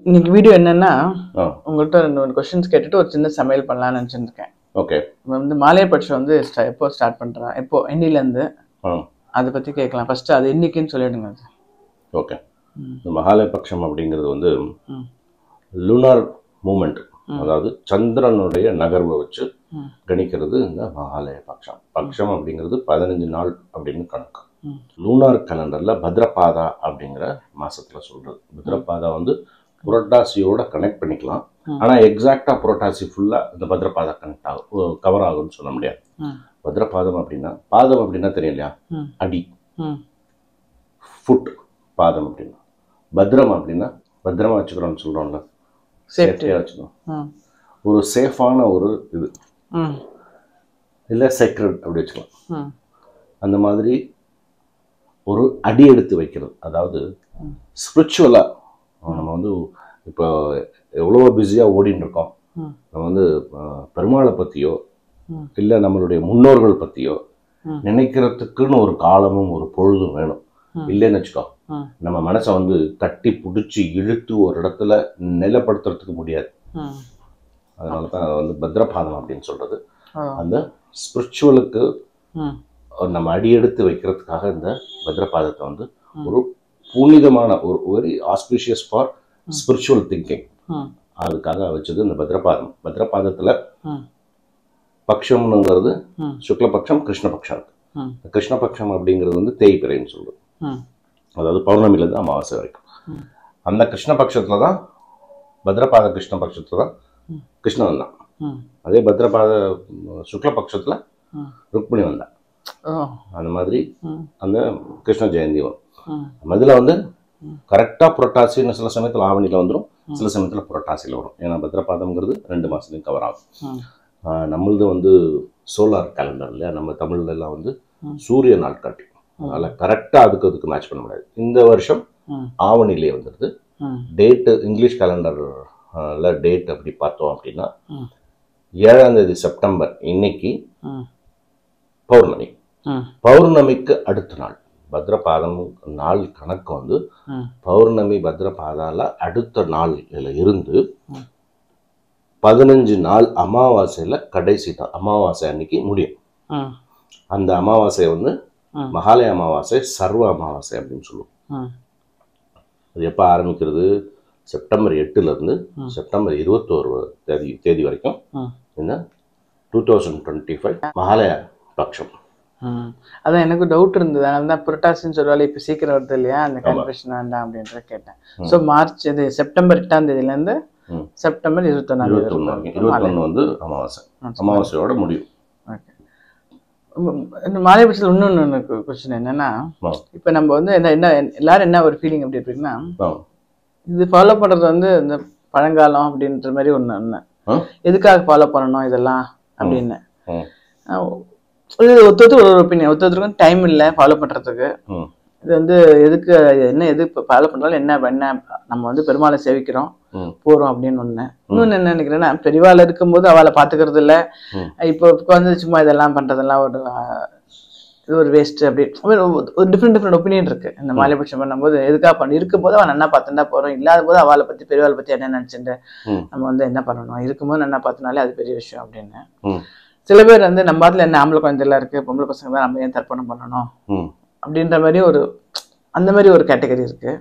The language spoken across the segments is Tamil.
இன்னைக்கு வீடியோ என்னன்னா உங்கள்கிட்ட 2 கொஸ்டின்ஸ் கேட்டுட்டு ஒரு சின்ன சமையல் பண்ணலாம்னு நினச்சிருக்கேன். ஓகே. வந்து மாலையர் பட்சம் வந்து எப்போ ஸ்டார்ட் பண்ணுறேன், எப்போ என்னிலேருந்து அதை பற்றி கேட்கலாம். ஃபஸ்ட்டு அது என்னைக்குன்னு சொல்லிடுங்க. அது ஓகே. இந்த மகாலய பட்சம் அப்படிங்கிறது வந்து லூனார் மூமெண்ட், அதாவது சந்திரனுடைய நகர்வை வச்சு கணிக்கிறது இந்த மகாலய பட்சம். பட்சம் அப்படிங்கிறது 15 நாள் அப்படின்னு கணக்கு. லூனார் கேலண்டரில் பத்ரபாதா அப்படிங்கிற மாசத்துல சொல்றது. பத்ரபாதா வந்து புரட்டாசியோட கனெக்ட் பண்ணிக்கலாம். ஆனால் எக்ஸாக்டாக புரட்டாசி ஃபுல்லாக இந்த பத்ரபாதா கனெக்ட் ஆகும், கவர் ஆகும்னு சொல்ல முடியாது. பத்ரபாதம் அப்படின்னா, பாதம் அப்படின்னா தெரியும் இல்லையா, அடி, ஃபுட். பாதம் அப்படின்னா பத்ரம் அப்படின்னா பத்திரமா வச்சுக்கிறோம்னு சொல்கிறோம்ல, சேஃப்டியாக வச்சுக்கணும். ஒரு சேஃபான ஒரு இது இல்லை செக்ரெட் அப்படி வச்சுக்கலாம். அந்த மாதிரி ஒரு அடி எடுத்து வைக்கிறது. அதாவது ஸ்பிரிச்சுவலாக நம்ம வந்து இப்போ எவ்வளோ பிஸியாக ஓடின்னு இருக்கோம். நம்ம வந்து பெருமாளை பற்றியோ இல்லை நம்மளுடைய முன்னோர்கள் பற்றியோ நினைக்கிறதுக்குன்னு ஒரு காலமும் ஒரு பொழுதும் வேணும். இல்லைன்னு வச்சுக்கோ, நம்ம மனசை வந்து கட்டி பிடிச்சி இழுத்து ஒரு இடத்துல நிலைப்படுத்துறதுக்கு முடியாது. அதனால தான் அதை வந்து பத்ரபாதம் அப்படின்னு சொல்றது. அந்த ஸ்பிரிச்சுவலுக்கு நம்ம அடி எடுத்து வைக்கிறதுக்காக இந்த பத்ரபாதத்தை வந்து ஒரு புனிதமான ஒரு very auspicious for spiritual thinking, அதுக்காக வச்சது இந்த பத்ரபாதம். பத்ரபாதத்துல பட்சம்ங்கிறது சுக்லபக்ஷம், கிருஷ்ணபக்ஷம் இருக்கு. கிருஷ்ணபக்ஷம் அப்படிங்கிறது வந்து தேய்பிரைன்னு சொல்லுது. அதாவது பௌர்ணமியிலேருந்து அமாவாசை வரைக்கும். அந்த கிருஷ்ணபக்ஷத்துல தான் பத்ரபாத கிருஷ்ணபக்ஷத்துல தான் கிருஷ்ணன் வந்தான். அதே பத்ரபாத சுக்லபக்ஷத்துல ருக்மிணி வந்தான். அந்த மாதிரி அந்த கிருஷ்ண ஜெயந்தி வரும். அதில் வந்து கரெக்டாக புரட்டாசின்னு சில சமயத்தில் ஆவணியில் வந்துடும், சில சமயத்தில் புரட்டாசியில் வரும். ஏன்னா பத்ரபாதம்ங்கிறது 2 மாதத்துலையும் கவர் ஆகும். நம்மளது வந்து சோலார் கேலண்டர் இல்லையா, நம்ம தமிழ்ல எல்லாம் வந்து சூரிய நாட்காட்டி. அதனால கரெக்டாக அதுக்கு மேட்ச் பண்ண முடியாது. இந்த வருஷம் ஆவணிலே வந்துடுது. டேட்டு இங்கிலீஷ் கேலண்டர்ல டேட் அப்படி பார்த்தோம் அப்படின்னா 7ஆம் தேதி செப்டம்பர் இன்னைக்கு பௌர்ணமி. பௌர்ணமிக்கு அடுத்த நாள் பத்ரபாதம் நாள் கணக்கு வந்து பௌர்ணமி பத்ரபாதால அடுத்த நாள் இருந்து 15 நாள் அமாவாசையில கடைசி அமாவாசை அன்னைக்கு முடியும். அந்த அமாவாசை வந்து மகாலய அமாவாசை, சர்வ அமாவாசை அப்படின்னு சொல்லுவோம். அது எப்போ ஆரம்பிக்கிறது? செப்டம்பர் 8ல இருந்து செப்டம்பர் 21 தேதி வரைக்கும் இந்த 2025 மகாலய பட்சம். அதான் எனக்கு டவுட் இருந்தது. அதனால தான் புரட்டாசின்னு சொல்லுவாள், இப்போ சீக்கிரம் வருது இல்லையா, அந்த கன்ஃபியூஷன் வேண்டாம் அப்படின்ற கேட்டேன். ஸோ மார்ச் இது செப்டம்பர் 8ஆம் தேதியிலேருந்து செப்டம்பர் 21 வந்து அமாவாசை, அமாவாசையோட முடியும். ஓகே. மாலை பட்சத்தில் இன்னொன்று கொஸ்டின் என்னன்னா, இப்போ நம்ம வந்து என்ன எல்லாரும் என்ன ஒரு ஃபீலிங் எப்படி இருக்குன்னா, இது ஃபாலோ பண்ணுறது வந்து இந்த பழங்காலம் அப்படின்ற மாதிரி ஒன்று எதுக்காக ஃபாலோ பண்ணணும் இதெல்லாம் அப்படின்னு ஒருத்தருக்கு ஒரு ஒப்பீனியன். ஒருத்தருக்கும் டைம் இல்லை ஃபாலோ பண்ணுறதுக்கு. இது வந்து எதுக்கு எது ஃபாலோ பண்ணுறாலும் என்ன நம்ம வந்து பெருமாளை சேவிக்கிறோம் போகிறோம் அப்படின்னு ஒன்று. இன்னொன்று என்ன நினைக்கிறேன்னா, பெரியவாள் இருக்கும்போது அவளை பார்த்துக்கிறது இல்லை, இப்போ வந்து சும்மா இதெல்லாம் பண்ணுறதெல்லாம் இது ஒரு வேஸ்ட்டு அப்படி ஒரு டிஃப்ரெண்ட் ஒப்பீனியன் இருக்குது. இந்த மாலைபட்சம் பண்ணும்போது எதுக்காக இருக்கும்போது அவன் நல்லா பார்த்துட்டா போகிறோம், இல்லாத போது அவளை பற்றி பெரியவாளை பற்றி என்ன நினச்சிட்டு நம்ம வந்து என்ன பண்ணணும், இருக்கும்போது நல்லா பார்த்தினாலே அது பெரிய விஷயம் அப்படின்னு. சில பேர் வந்து நம்ம பாட்டில் என்ன ஆம்பளை குழந்தைலாம் இருக்கு, பொம்பளை பசங்க தான், நம்ம ஏன் தர்ப்பணம் பண்ணணும் அப்படின்ற மாதிரி அந்த மாதிரி ஒரு கேட்டகரி இருக்கு.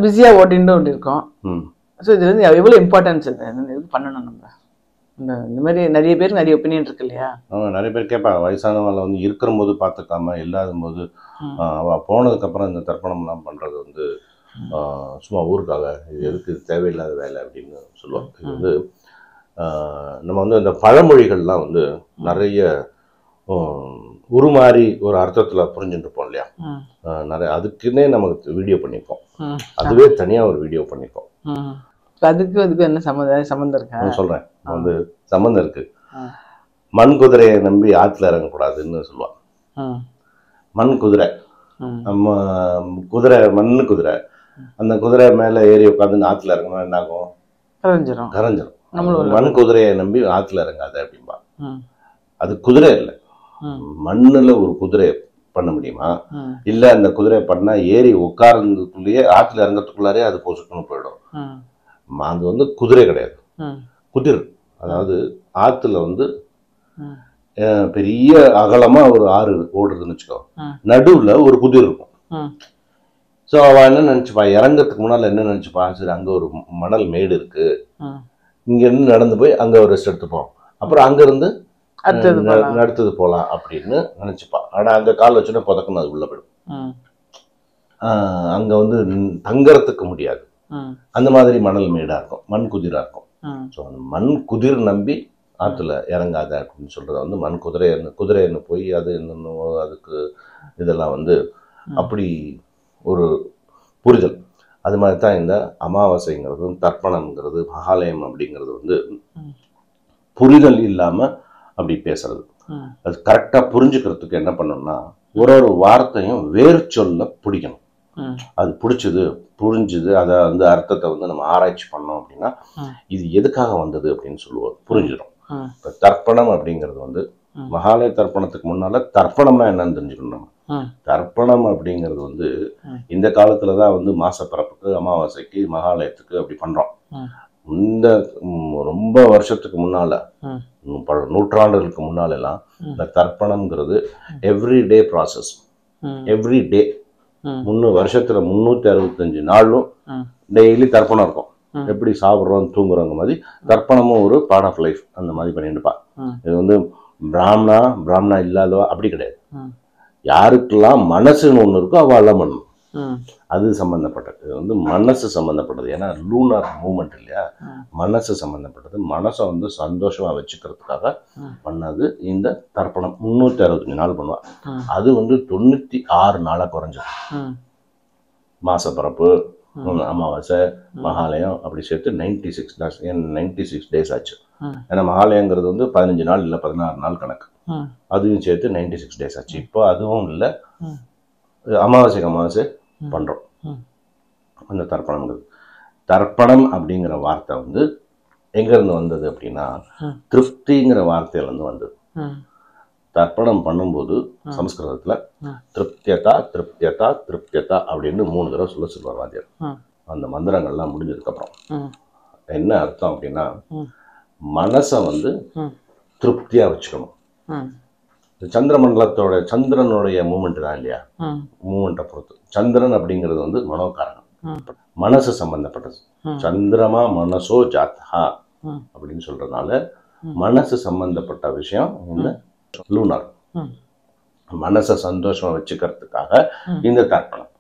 பிஸியா ஓட்டின்னு ஒன்று இருக்கோம். ஸோ இதுல இருந்து எவ்வளவு இம்பார்ட்டன்ஸ் இது பண்ணணும் நம்ம. இந்த மாதிரி நிறைய பேருக்கு நிறைய ஒப்பீனியன் இருக்கு இல்லையா. நிறைய பேர் கேட்பாங்க, வயசானவங்களை வந்து இருக்கிற போது பார்த்துக்காம இல்லாத போது அவள் போனதுக்கு அப்புறம் இந்த தர்ப்பணம்லாம் பண்றது வந்து சும்மா ஊருக்காக, இது எதுக்கு தேவையில்லாத வேலை அப்படின்னு சொல்லுவாங்க. இது வந்து நம்ம வந்து இந்த பழமொழிகள்லாம் வந்து நிறைய உருமாறி ஒரு அர்த்தத்துல புரிஞ்சுட்டு இருப்போம் இல்லையா. நிறைய அதுக்குன்னே நமக்கு வீடியோ பண்ணிப்போம், அதுவே தனியா ஒரு வீடியோ பண்ணிப்போம். அதுக்கு என்ன சம்மந்தம் இருக்கு சொல்றேன். வந்து சம்மந்தம் இருக்கு. மண் குதிரையை நம்பி ஆற்றுல இறங்கக்கூடாதுன்னு சொல்லுவாங்க. மண் குதிரை, நம்ம குதிரை மண்ணு குதிரை, அந்த குதிரை மேல ஏறி உட்காந்து ஆற்றுல இறங்கணும், என்ன ஆகும்? கரைஞ்சிரும். மண் குதிரையை நம்பி ஆற்றுல இறங்காத அப்படின்பா. அது குதிரை இல்லை, மண்ணுல ஒரு குதிரை பண்ண முடியுமா? இல்ல அந்த குதிரை பண்ணா ஏறி உட்கார்றதுக்குள்ளேயே ஆற்றுல இறங்கிறதுக்குள்ளாரே அது பொசுக்குன்னு போயிடும். அது வந்து குதிரை கிடையாது, குதிர். அதாவது ஆத்துல வந்து பெரிய அகலமா ஒரு ஆறு ஓடுறதுன்னு வச்சுக்கோ, நடுவுல ஒரு குதிர் இருக்கும். ஸோ அவ என்ன நினைச்சுப்பா, இறங்கறதுக்கு முன்னால என்ன நினைச்சுப்பா, சரி அங்க ஒரு மணல் மேடு இருக்கு, இங்க இருந்து நடந்து போய் அங்க ஒரு ரெஸ்ட் எடுத்துப்போம், அப்புறம் அங்க இருந்து அடுத்தது போலாம் அப்படின்னு நினைச்சுப்பா. ஆனா அங்க கால் வச்சுன்னா புதக்கணும், அது உள்ள போயிடும். அங்க வந்து தங்கறதுக்கு முடியாது. அந்த மாதிரி மணல் மேடா இருக்கும், மண் குதிரா இருக்கும். ஸோ அந்த மண் குதிர் நம்பி ஆற்றுல இறங்காத அப்படின்னு சொல்றத வந்து மண் குதிரைன்னு போய் அது என்னன்னு அதுக்கு இதெல்லாம் வந்து அப்படி ஒரு புரிதல். அது மாதிரி தான் இந்த அமாவாசைங்கிறதும் தர்ப்பணம்ங்கிறது மகாலயம் அப்படிங்கிறது வந்து புரிதல் இல்லாம அப்படி பேசுறது. அது கரெக்டா புரிஞ்சுக்கிறதுக்கு என்ன பண்ணணும்னா, ஒரு ஒரு வார்த்தையும் வேர் சொல்ல பிடிக்கணும். அது பிடிச்சது புரிஞ்சுது, அதை வந்து அர்த்தத்தை வந்து நம்ம ஆராய்ச்சி பண்ணோம் அப்படின்னா இது எதுக்காக வந்தது அப்படின்னு சொல்லுவோம், புரிஞ்சிடும். இப்போ தர்ப்பணம் அப்படிங்கிறது வந்து மகாலய தர்ப்பணத்துக்கு முன்னால தர்ப்பணம்னா என்னன்னு தெரிஞ்சுக்கணும் நம்ம. தர்ப்பணம் அப்படிங்கிறது வந்து இந்த காலத்துலதான் வந்து மாச பிறப்புக்கு அமாவாசைக்கு மகாலயத்துக்கு அப்படி பண்றோம். இந்த ரொம்ப வருஷத்துக்கு முன்னால, பல நூற்றாண்டுகளுக்கு முன்னால எல்லாம் இந்த தர்ப்பணம்ங்கிறது எவ்ரிடே ப்ராசஸ். எவ்ரி டே வருஷத்துல 365 நாளும் டெய்லி தர்ப்பணம் இருக்கும். எப்படி சாப்பிட்றோம் தூங்குறோங்க மாதிரி தர்ப்பணமும் ஒரு பார்ட் ஆஃப் லைஃப். அந்த மாதிரி பண்ணிட்டுப்பா. இது வந்து பிராமணா இல்லாதவா அப்படி கிடையாது. யாருக்கெல்லாம் மனசுன்னு ஒண்ணு இருக்கோ அவ எல்லாம் பண்ணணும். அது சம்பந்தப்பட்டது. இது வந்து மனசு சம்பந்தப்பட்டது. ஏன்னா லூனார் மூமெண்ட் இல்லையா, மனசு சம்பந்தப்பட்டது. மனசை வந்து சந்தோஷமா வச்சுக்கிறதுக்காக பண்ணது இந்த தர்ப்பணம். 365 நாள் பண்ணுவா. அது வந்து 96 நாளா குறைஞ்சது. மாசப்பிறப்பு, அமாவாசை, மகாலயம் அப்படி சேர்த்து 96 டேஸ் ஆச்சு. ஏன்னா மகாலயங்கிறது வந்து 15 நாள் இல்லை 16 நாள் கணக்கு. அதையும் சேர்த்து 96 டேஸ் ஆச்சு. இப்போ அதுவும் இல்லை, அமாவாசை பண்றோம் அந்த தர்ப்பணம்ங்கிறது. தர்ப்பணம் அப்படிங்கிற வார்த்தை வந்து எங்க இருந்து வந்தது அப்படின்னா, திருப்திங்கிற வார்த்தையில இருந்து வந்தது. தர்ப்பணம் பண்ணும்போது சமஸ்கிருதத்துல திருப்தியதா திருப்தியதா திருப்தியதா அப்படின்னு 3 தடவை சொல்லுவார் வாத்தியார். அந்த மந்திரங்கள்லாம் முடிஞ்சதுக்கு அப்புறம் என்ன அர்த்தம் அப்படின்னா, மனசை வந்து திருப்தியா வச்சுக்கணும். சந்திரனுடைய மூமெண்ட் தான் இல்லையா, மூமெண்ட்டை பொறுத்து. சந்திரன் அப்படிங்கிறது வந்து மனோகாரகம், மனசு சம்பந்தப்பட்டது. சந்திரமா மனசோ ஜாத்தா அப்படின்னு சொல்றதுனால மனசு சம்பந்தப்பட்ட விஷயம் இந்த லூனார். மனசை சந்தோஷமா வச்சுக்கிறதுக்காக இந்த தர்ப்பணம்.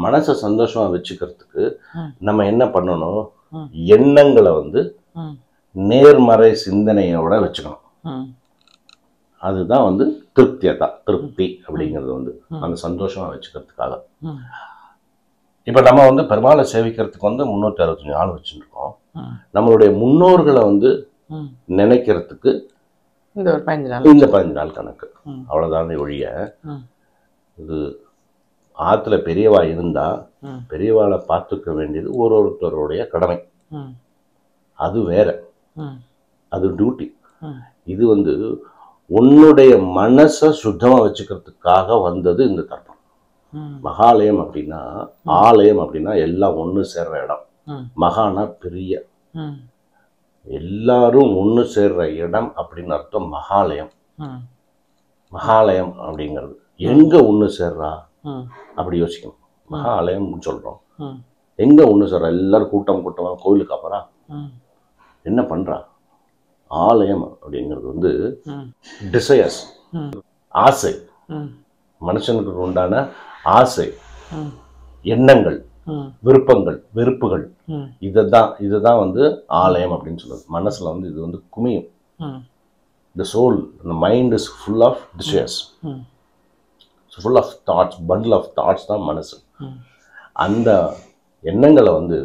மனசை சந்தோஷமா வச்சுக்கிறதுக்கு நம்ம என்ன பண்ணணும், எண்ணங்களை வந்து நேர்மறை சிந்தனையோட வச்சுக்கணும். அதுதான் வந்து திருப்தி அப்படிங்கிறது வந்து அந்த சந்தோஷமா வச்சுக்கிறதுக்காக. இப்ப நம்ம வந்து பெருமாளை சேவிக்கிறதுக்கு வந்து 365 நாள் வச்சுருக்கோம். நம்மளுடைய முன்னோர்களை வந்து நினைக்கிறதுக்கு இந்த 15 நாள் கணக்கு. அவ்வளவுதான் ஒழிய இது ஆத்துல பெரியவா இருந்தா பெரியவாளை பார்த்துக்க வேண்டியது ஒருத்தருடைய கடமை. அது வேற, அது டியூட்டி. இது வந்து உன்னுடைய மனசை சுத்தமா வச்சுக்கிறதுக்காக வந்தது இந்த தர்ப்பணம். மகாலயம் அப்படின்னா, ஆலயம் அப்படின்னா எல்லாம் ஒண்ணு சேர்ற இடம். மகானா பெரிய, எல்லாரும் ஒண்ணு சேர்ற இடம் அப்படின்னு அர்த்தம் மகாலயம். மகாலயம் அப்படிங்கிறது எங்க ஒண்ணு சேர்றா அப்படி யோசிக்கணும். மகாலயம் சொல்றோம், எங்க ஒண்ணு சேர்றா, எல்லாரும் கூட்டமா கோயிலுக்கு அப்புறா என்ன பண்றா. ஆலயம் அப்படிங்கிறது வந்து டிசையர்ஸ், ஆசை, மனுஷனுக்கு உண்டான ஆசை, எண்ணங்கள், விருப்பங்கள், வெறுப்புகள், இதுதான் வந்து ஆலயம் அப்படின்னு சொல்றது. மனசுல வந்து இது வந்து குமியும். The soul, the mind is full of desires, full of thoughts, bundle of thoughts தான் மனசு. அந்த எண்ணங்களை வந்து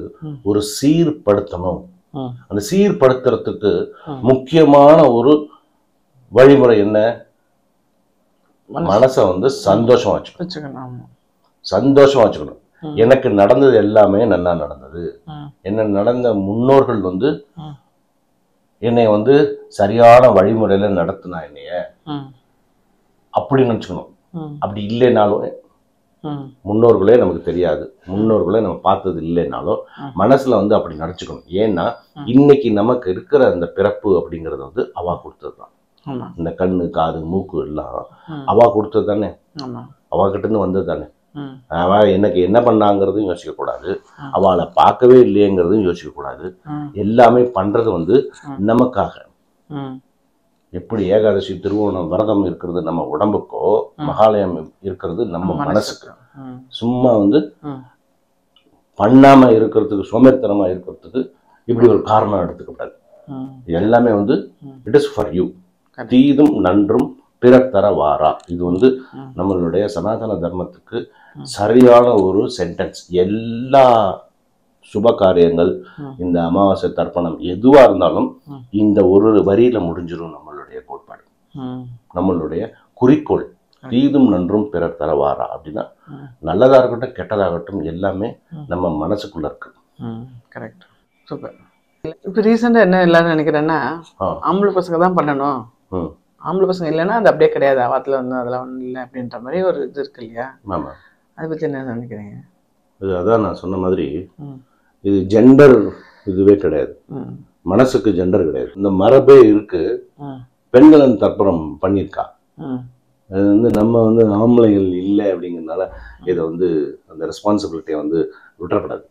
ஒரு சீர்படுத்தணும். அந்த சீர்படுத்துறதுக்கு முக்கியமான ஒரு வழிமுறை என்ன, மனசை வந்து சந்தோஷமா வச்சுக்கணும். சந்தோஷமா வச்சுக்கணும். எனக்கு நடந்தது எல்லாமே நல்லா நடந்தது, என்ன நடந்த முன்னோர்கள் வந்து என்னை வந்து சரியான வழிமுறையில நடத்தினா என்னைய அப்படி நினைச்சுக்கணும். அப்படி இல்லைனாலும் முன்னோர்களே நமக்கு தெரியாது, முன்னோர்களே நம்ம பார்த்தது இல்லைனாலும் மனசுல வந்து அப்படி நினைச்சுக்கணும். ஏன்னா இன்னைக்கு நமக்கு இருக்கிற அந்த பிறப்பு அப்படிங்கறது வந்து அவா கொடுத்ததுதான். இந்த கண்ணு காது மூக்கு எல்லாம் அவா கொடுத்தது தானே, அவா கிட்ட இருந்து வந்தது தானே. அவ எனக்கு என்ன பண்ணாங்கிறதும் யோசிக்க கூடாது, அவளை பார்க்கவே இல்லையேங்கிறதும் யோசிக்க கூடாது. எல்லாமே பண்றது வந்து நமக்காக. எப்படி ஏகாதசி திருவோணம் விரதம் இருக்கிறது நம்ம உடம்புக்கோ, மகாலயம் இருக்கிறது நம்ம மனசுக்கு. சும்மா வந்து பண்ணாம இருக்கிறதுக்கு, சோம்பேறித்தனமா இருக்கிறதுக்கு இப்படி ஒரு காரணம் எடுத்துக்கப்படாது. எல்லாமே வந்து இட் இஸ் ஃபார் யூ. தீதும் நன்றும் பிறர் தர வாரா. இது வந்து நம்மளுடைய சனாதன தர்மத்துக்கு சரியான ஒரு சென்டென்ஸ். எல்லா சுப காரியங்கள், இந்த அமாவாசை தர்ப்பணம் எதுவா இருந்தாலும் இந்த ஒரு வரியில முடிஞ்சிடும் நம்மளுடைய கோட்பாடு, நம்மளுடைய குறிக்கோள். தீதும் நன்றும் பிறர் தரவாரா அப்படின்னா நல்லதா இருக்கட்டும் கெட்டதாகட்டும் எல்லாமே நம்ம மனசுக்குள்ள இருக்கு. Correct, super. இப்போ ரீசெண்டாக என்ன எல்லாரும் நினைக்கிறேன்னா, ஆம்பளை பசங்க தான் பண்ணணும், ஆம்பளை பசங்க இல்லைன்னா அது அப்படியே கிடையாது, வாரத்தில் வந்து அதெல்லாம் ஒன்றும் இல்லை அப்படின்ற மாதிரி ஒரு இது இருக்கு இல்லையா? ஆமாம். அதை பற்றி என்ன நினைக்கிறீங்க? அதான் நான் சொன்ன மாதிரி இது ஜெண்டர் இதுவே கிடையாது, மனசுக்கு ஜெண்டர் கிடையாது. இந்த மரபே இருக்கு. பெண்களின் தர்ப்பணம் பண்ணியிருக்கா. அது வந்து நம்ம வந்து ஆம்பளைகள் இல்லை அப்படிங்கிறதுனால இதை வந்து அந்த ரெஸ்பான்சிபிலிட்டியை வந்து விட்டுறப்படாது.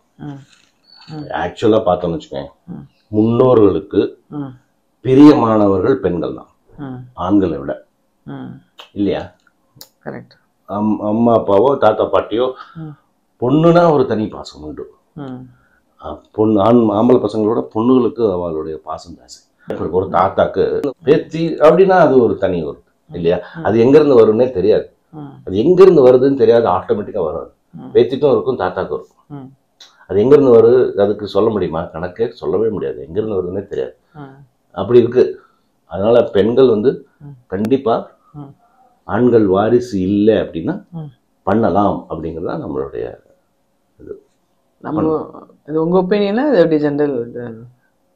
ஆக்சுவலாக பார்த்தோம்னு வச்சுக்கோங்க, முன்னோர்களுக்கு பிரியமானவர்கள் பெண்கள் தான் ஆண்களை விட, இல்லையா? கரெக்ட். அம்மா அப்பாவோ தாத்தா பாட்டியோ பொண்ணுனா ஒரு தனி பாசம் உண்டு. பொண்ணு ஆம்பளை பசங்களோட பொண்ணுகளுக்கு அவளுடைய பாசம் ஜாஸ்தி. ஒரு தாத்தாக்கு பேத்தி அப்படின்னா அது ஒரு தனி வருது இல்லையா? அது எங்கிருந்து வரும்னே தெரியாது, அது எங்கிருந்து வருதுன்னு தெரியாது, ஆட்டோமேட்டிக்கா வரும். பேத்திக்கும் இருக்கும் தாத்தாக்கும் இருக்கும். அது எங்கிருந்து வருது அதுக்கு சொல்ல முடியுமா? கணக்கே சொல்லவே முடியாது, எங்கிருந்து வருதுன்னே தெரியாது. அப்படி இருக்கு. அதனால பெண்கள் வந்து கண்டிப்பா ஆண்கள் வாரிசு இல்லை அப்படின்னா பண்ணலாம் அப்படிங்கிறதா நம்மளுடைய இது. நம்ம இது உங்க ஒப்பீனியனா இது எப்படி ஜெனரல்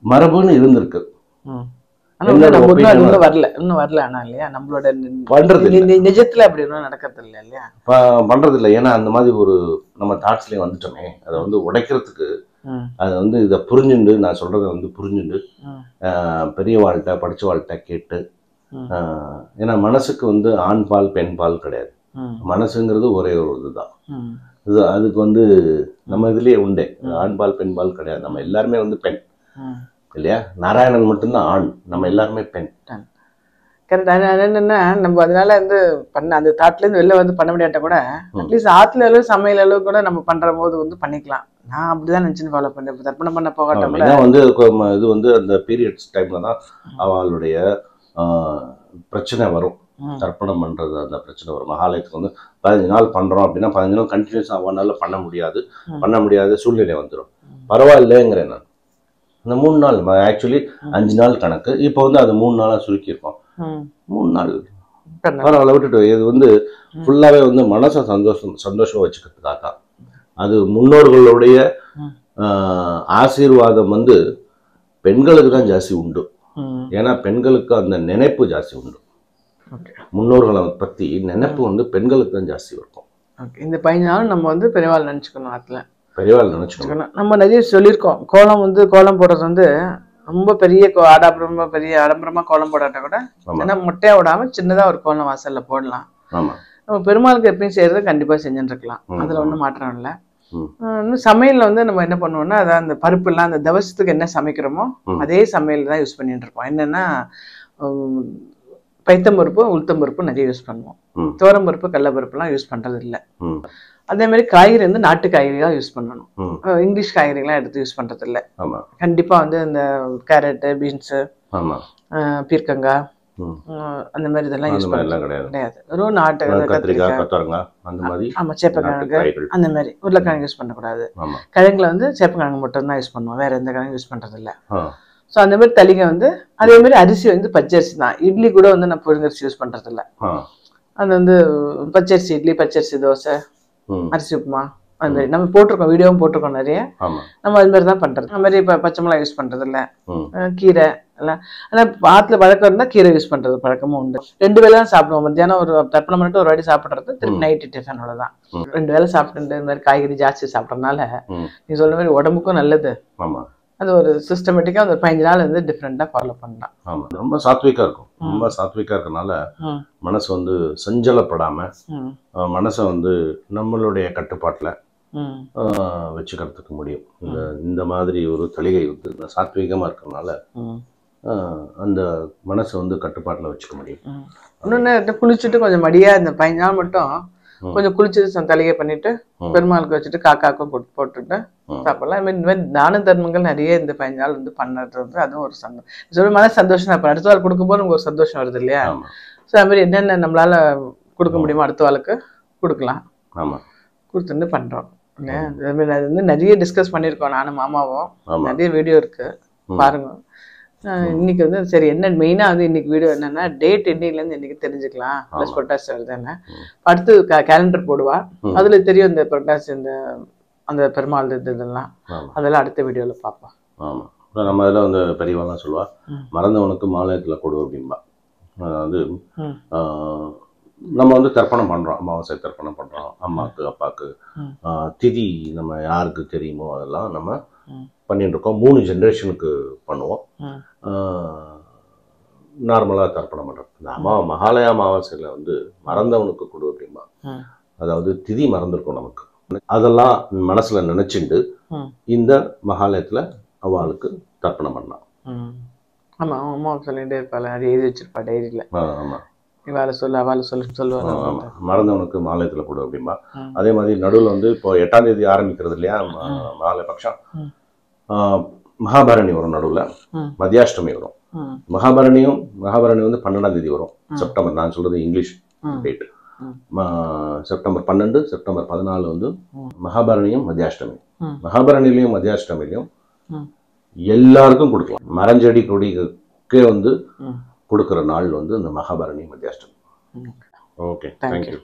மரபுன்னு இருந்திருக்கு. இன்னும் வரல ஆனா இல்லையா நம்மளோட பண்றது நிஜத்துல அப்படி ஒன்றும் நடக்கிறது இல்லை இல்லையா? பண்றது இல்லை. ஏன்னா அந்த மாதிரி ஒரு நம்ம தாட்ஸ்லயே வந்துட்டோமே, அதை வந்து உடைக்கிறதுக்கு அதை வந்து இதை புரிஞ்சுண்டு, நான் சொல்றதை வந்து புரிஞ்சுண்டு பெரிய வாழ்கிட்ட படிச்ச வாழ்கிட்ட கேட்டு, ஏன்னா மனசுக்கு வந்து ஆண் பால் பெண் பால் கிடையாது. மனசுங்கிறது ஒரே ஒரு இதுதான். இது அதுக்கு வந்து நம்ம இதுலயே உண்டே, ஆண் பால் பெண் பால் கிடையாது. நம்ம எல்லாருமே வந்து பெண் இல்லையா? நாராயணன் மட்டும்தான் ஆண், நம்ம எல்லாருமே பெண். கரெக்ட். என்னன்னா நம்ம அதனால வந்து பண்ண அந்த தாட்ல இருந்து வெளில வந்து பண்ண முடியாட்ட கூட அட்லீஸ்ட் ஆத்துல அளவு சமையல் அளவு கூட நம்ம பண்ற போது வந்து பண்ணிக்கலாம். நான் அப்படிதான் நினைச்சுன்னு ஃபாலோ பண்ணேன். தர்ப்பணம் பண்ண போகாட்ட கூட வந்து இது வந்து அந்த பீரியட்ஸ் டைம்ல தான் அவளுடைய பிரச்சனை வரும். தர்ப்பணம் பண்றது அந்த பிரச்சனை வரும். மகாலயத்துக்கு வந்து 15 நாள் பண்றோம் அப்படின்னா 15 நாள் கண்டினியூஸ் அவனால பண்ண முடியாது சூழ்நிலை வந்துடும். பரவாயில்லைங்கிறேன் நான். அந்த 3 நாள் ஆக்சுவலி 5 நாள் கணக்கு, இப்போ வந்து அது 3 நாளா சுருக்கியிருக்கோம். 3 நாள் பரவாயில்ல விட்டுட்டு, இது வந்து ஃபுல்லாவே வந்து மனசை சந்தோஷமா வச்சுக்கிறதுக்காக தான். அது முன்னோர்களுடைய ஆசீர்வாதம் வந்து பெண்களுக்கு தான் ஜாஸ்தி உண்டு. ஏன்னா பெண்களுக்கு அந்த நினைப்பு ஜாஸ்தி உண்டு. முன்னோர்களை பத்தி நினைப்பு வந்து பெண்களுக்கு தான் ஜாஸ்தி இருக்கும். இந்த 15 நாள் நம்ம வந்து பெரியவாள் நினைச்சுக்கணும், ஆத்துல பெரியவாள் நினைச்சுக்கணும். நம்ம நிறைய சொல்லியிருக்கோம். கோலம் போடுறது வந்து ரொம்ப பெரிய ஆடம்பரமா கோலம் போடாட்ட கூட ஏன்னா மொட்டையா விடாம சின்னதா ஒரு கோலம் வாசல்ல போடலாம். நம்ம பெருமாளுக்கு எப்பயும் செய்யறது கண்டிப்பா செஞ்சுட்டு இருக்கலாம், அதுல ஒண்ணும் மாற்றம் இல்லை. சமையல்ல வந்து நம்ம என்ன பண்ணுவோம்னா, அதான் அந்த பருப்பு எல்லாம் அந்த தவசத்துக்கு என்ன சமைக்கிறோமோ அதே சமையல் தான் யூஸ் பண்ணிட்டு இருப்போம். என்னன்னா பைத்தம்பருப்பு உளுத்தம்பருப்பு நிறைய யூஸ் பண்ணுவோம். துவரம்பருப்பு கடலப்பருப்பு எல்லாம் யூஸ் பண்றது இல்லை. அதே மாதிரி காய்கறி வந்து நாட்டு காய்கறிகளா யூஸ் பண்ணணும். இங்கிலீஷ் காய்கறிகளாம் எடுத்து யூஸ் பண்றது இல்லை. கண்டிப்பா வந்து இந்த கேரட்டு, பீன்ஸு, பீர்க்கங்காய் அந்த மாதிரி இதெல்லாம் யூஸ் பண்ணலாம் கிடையாது. வெறும் நாட்டு சேப்பக்கிழங்கு அந்த மாதிரி உருளைக்கிழங்கு யூஸ் பண்ணக்கூடாது. கிழங்குல வந்து சேப்பக்கிழங்கு மட்டும் தான் யூஸ் பண்ணுவோம், வேற எந்த கிழங்கு யூஸ் பண்றது இல்லை. ஸோ அந்த மாதிரி தளிகை வந்து அதே மாதிரி அரிசி வந்து பச்சரிசி தான். இட்லி கூட வந்து நான் புழுங்கரிசி யூஸ் பண்றது இல்லை. அது வந்து பச்சரிசி இட்லி, பச்சரிசி தோசை, அரிசி உப்புமா அது மாதிரி நம்ம போட்டிருக்கோம், வீடியோவும் போட்டிருக்கோம் நிறைய. நம்ம அது மாதிரி தான் பண்றது. அது மாதிரி இப்போ பச்சை மிளகா யூஸ் பண்றது இல்லை, கீரை இல்லை. ஆனால் ஆற்றுல பழக்கம் இருந்தால் கீரை யூஸ் பண்ணுறது பழக்கமும் உண்டு. 2 வேளை தான் சாப்பிடுவோம். மத்தியானம் ஒரு தர்ப்பணம் பண்ணிட்டு ஒரு வாட்டி சாப்பிட்றது, திருப்பி நைட்டு டிஃபனோட தான். 2 வேளை சாப்பிட்டு இந்த மாதிரி காய்கறி ஜாஸ்தி சாப்பிட்றதுனால நீ சொல்ற மாதிரி உடம்புக்கும் நல்லது. ஆமாம், அது ஒரு சிஸ்டமேட்டிக்காக ஒரு 15 நாள் வந்து டிஃப்ரெண்ட்டாக ஃபாலோ பண்ணலாம். ஆமாம், ரொம்ப சாத்விக்காக இருக்கும். ரொம்ப சாத்விக்காக இருக்கனால மனசு வந்து சஞ்சலப்படாமல் மனசை வந்து நம்மளுடைய கட்டுப்பாட்டில் வச்சுக்கிறதுக்கு முடியும். இந்த மாதிரி ஒரு தளிகை வந்து சாத்விகமாக இருக்கிறதுனால அந்த மனசை வந்து கட்டுப்பாட்டில் வச்சுக்க முடியும். இன்னொன்று குளிச்சுட்டு கொஞ்சம் மடியாக இந்த 15 நாள் மட்டும் கொஞ்சம் குளிச்சுட்டு தலிகை பண்ணிட்டு பெருமாளுக்கு வச்சுட்டு காக்காக்கும் போட்டுட்டு சாப்பிடலாம். இந்த மாதிரி தான தர்மங்கள் நிறைய இந்த 15 நாள் வந்து பண்ணுறது, அதுவும் ஒரு சந்தோஷம். மன சந்தோஷம். இப்போ அடுத்த வாரம் கொடுக்கும்போது நமக்கு ஒரு சந்தோஷம் வருது இல்லையா? ஸோ அது மாதிரி என்னென்ன நம்மளால கொடுக்க முடியுமோ அடுத்த வாளுக்கு கொடுக்கலாம். கொடுத்துட்டு பண்ணுறோம். அது வந்து நிறைய டிஸ்கஸ் பண்ணியிருக்கோம் நானும் மாமாவும். நிறைய வீடியோ இருக்கு பாருங்க. இன்னைக்கு வந்து சரி என்ன மெயினாக வந்து இன்னைக்கு வீடியோ என்னன்னா டேட் இன்னைக்குலேருந்து இன்னைக்கு தெரிஞ்சுக்கலாம். ப்ளஸ் புரட்டாசி வருதுன்னு அடுத்து கேலண்டர் போடுவா. அதுல தெரியும் இந்த புரட்டாசி இந்த அந்த பெருமாள் இதெல்லாம் அதெல்லாம் அடுத்த வீடியோவில் பார்ப்போம். ஆமாம், நம்ம இதில் வந்து பெரியவாலாம் சொல்லுவா மறந்தவனுக்கு மாலயத்தில் கொடு அப்படின்பா. அதாவது நம்ம வந்து தர்ப்பணம் பண்ணுறோம், அமாவாசை தர்ப்பணம் பண்ணுறோம், அம்மாவுக்கு அப்பாவுக்கு திதி நம்ம யாருக்கு தெரியுமோ அதெல்லாம் நம்ம பண்ணிட்டு இருக்கோம். 3 ஜென்ரேஷனுக்கு பண்ணுவோம். நார்மலாக தர்ப்பணம் பண்ணுறோம். இந்த மகாலய அமாவாசையில் வந்து மறந்தவனுக்கு கொடு அப்படின்பா. அதாவது திதி மறந்துருக்கும் நமக்கு, அதெல்லாம் மனசுல நினைச்சுட்டு இந்த மகாலயத்தில் அவளுக்கு தர்ப்பணம் பண்ணலாம். ஆமா, அம்மா சொல்லிட்டே இருப்பாள், அது எழுதி வச்சிருப்பா டைரியில. ஆமா, இவாளை சொல்லு அவளை சொல்லுவாங்க. மறந்தவனுக்கு மாலயத்தில் கொடு அப்படின்பா. அதே மாதிரி நடுவில் வந்து இப்போ 8ஆம் தேதி ஆரம்பிக்கிறது இல்லையா மகாலய பட்சம், மகாபரணி வரும், நடுவில் மத்தியாஷ்டமி வரும். மகாபரணி வந்து 12ஆம் தேதி வரும் செப்டம்பர். நான் சொல்றது இங்கிலீஷ் டேட். செப்டம்பர் 12, செப்டம்பர் 14 வந்து மகாபரணியும் மத்தியாஷ்டமி. மகாபரணிலையும் மத்தியாஷ்டமிலையும் எல்லாருக்கும் கொடுக்கலாம். மரஞ்செடி கொடிக்கே வந்து கொடுக்குற நாள் வந்து இந்த மகாபரணி மத்தியாஷ்டமி. Okay, thank you.